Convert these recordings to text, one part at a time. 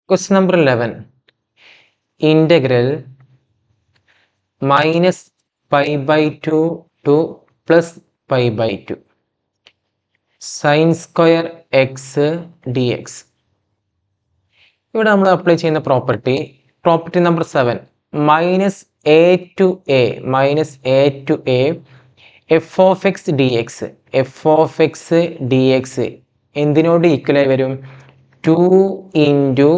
Question number 11. Integral minus pi by 2 to plus pi by 2 sin square x dx. ഇവിടെ നമ്മൾ apply ചെയ്യുന്ന property number 7 minus a to a f of x d x എന്തിനോട് ഈക്വലായി വരും 2 into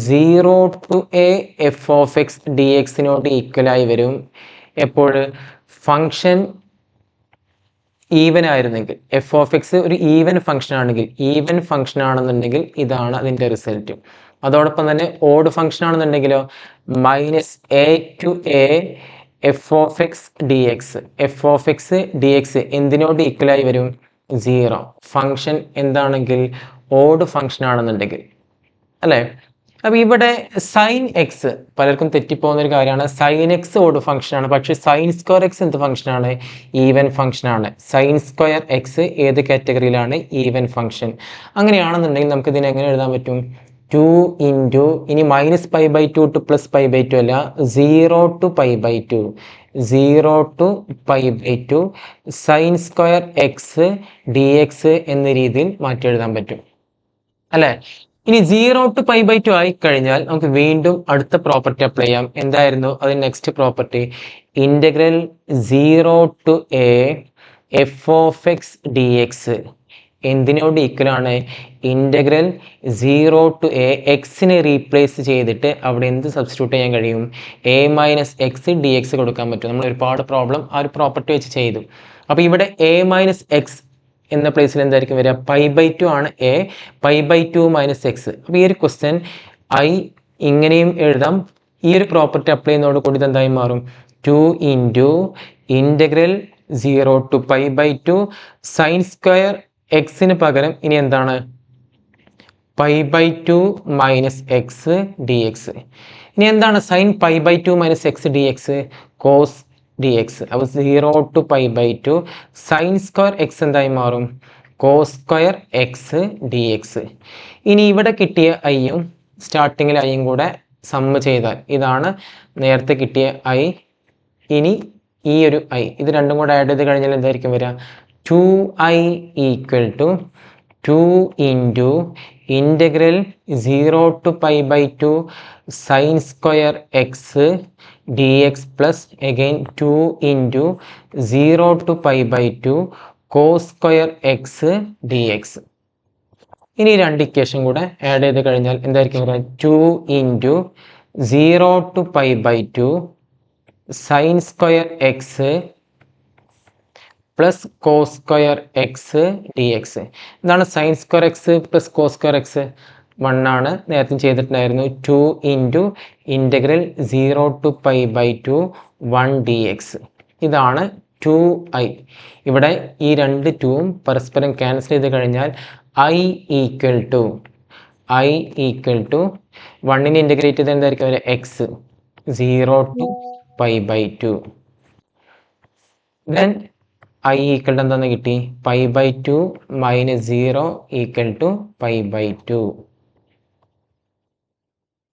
0 to a f of x dx നോട് ഈക്വലായി വരും. എപ്പോൾ ഫംഗ്ഷൻ ഈവൻ ആയിരുന്നെങ്കിൽ, എഫ് ഓഫ് എക്സ് ഒരു ഈവൻ ഫംഗ്ഷൻ ആണെന്നുണ്ടെങ്കിൽ ഇതാണ് അതിൻ്റെ റിസൾട്ട്. അതോടൊപ്പം തന്നെ ഓഡ് ഫംഗ്ഷൻ ആണെന്നുണ്ടെങ്കിലോ minus a to a f of x d x എന്തിനോട് ഈക്വലായി വരും 0. ഫംഗ്ഷൻ എന്താണെങ്കിൽ ഓഡ് ഫംഗ്ഷൻ ആണെന്നുണ്ടെങ്കിൽ അല്ലേ. അപ്പോൾ ഇവിടെ സൈൻ എക്സ് പലർക്കും തെറ്റിപ്പോകുന്ന ഒരു കാര്യമാണ്. സൈൻ എക്സ് ഓഡ് ഫംഗ്ഷനാണ്, പക്ഷേ സൈൻ സ്ക്വയർ എക്സ് എന്ത് ഫംഗ്ഷനാണ്? ഈവൻ ഫംഗ്ഷനാണ്. സൈൻ സ്ക്വയർ എക്സ് ഏത് കാറ്റഗറിയിലാണ്? Even function. അങ്ങനെയാണെന്നുണ്ടെങ്കിൽ നമുക്ക് ഇതിനെ എങ്ങനെ എഴുതാൻ പറ്റും? 2 ഇൻറ്റു ഇനി minus pi by 2 to plus pi by 2 അല്ല, 0 to pi by 2 sine square x d x എന്ന രീതിയിൽ മാറ്റി എഴുതാൻ പറ്റും അല്ലേ. ഇനി 0 ടു പൈ ബൈ 2 ആയി കഴിഞ്ഞാൽ നമുക്ക് വീണ്ടും അടുത്ത പ്രോപ്പർട്ടി അപ്ലൈ ചെയ്യാം. എന്തായിരുന്നു അത്? Next property integral 0 to a f of x d x എന്തിനോട് ഈക്വൽ ആണ്? ഇൻ്റഗ്രൽ 0 ടു എ എക്സിനെ റീപ്ലേസ് ചെയ്തിട്ട് അവിടെ എന്ത് സബ്സ്റ്റിറ്റ്യൂട്ട് ചെയ്യാൻ കഴിയും? A minus x d x കൊടുക്കാൻ പറ്റും. നമ്മൾ ഒരുപാട് പ്രോബ്ലം ആ ഒരു പ്രോപ്പർട്ടി വെച്ച് ചെയ്തു. അപ്പോൾ ഇവിടെ എ മൈനസ് എക്സ് എന്ന പ്ലേസിൽ എന്തായിരിക്കും വരിക? പൈ ബൈ 2 ആണ് a, pi by 2 minus x. അപ്പോൾ ഈ ഒരു ക്വസ്റ്റ്യൻ ഇങ്ങനെയും എഴുതാം. ഈ ഒരു പ്രോപ്പർട്ടി അപ്ലൈ ചെയ്യുന്നതോട് കൂടി എന്തായി മാറും? 2 into integral 0 to pi by 2 sine square എക്സിന് പകരം ഇനി എന്താണ്? Pi by 2 minus x d x. ഇനി എന്താണ് sine pi by 2 minus x d x? Cos d x. അപ്പോൾ 0 to pi by 2 sine square x എന്തായി മാറും? Cos square x d x. ഇനി ഇവിടെ കിട്ടിയ ഐയും സ്റ്റാർട്ടിങ്ങിൽ ഐയും കൂടെ സമ്മ് ചെയ്താൽ ഇതാണ് നേരത്തെ കിട്ടിയ ഐ. ഇനി ഈ ഒരു ഐ ഇത് രണ്ടും കൂടെ ആഡ് ചെയ്ത് കഴിഞ്ഞാൽ എന്തായിരിക്കും വരിക? 2i equal to 2 into integral 0 to pi by 2 sine square x d x plus again 2 into 0 to pi by 2 cos square x d x. ഇനി രണ്ട് ഇക്വേഷൻ കൂടെ ആഡ് ചെയ്ത് കഴിഞ്ഞാൽ എന്തായിരിക്കും വരിക? 2 into 0 to pi by 2 sine square x plus cos square x d x. എന്താണ് sine square x plus cos square x? 1 ആണ്, നേരത്തെ ചെയ്തിട്ടുണ്ടായിരുന്നു. 2 into integral 0 to pi by 2 1 d x. ഇതാണ് 2i. ഇവിടെ ഈ രണ്ട് 2ഉം പരസ്പരം ക്യാൻസൽ ചെയ്ത് കഴിഞ്ഞാൽ i ഈക്വൽ ടു 1നെ ഇൻ്റഗ്രേറ്റ് ചെയ്ത് എന്തായിരിക്കും ഒരു x 0 to pi by 2. Then i equal to എന്താണെന്ന് കിട്ടി? Pi by 2 minus 0 equal to pi by 2.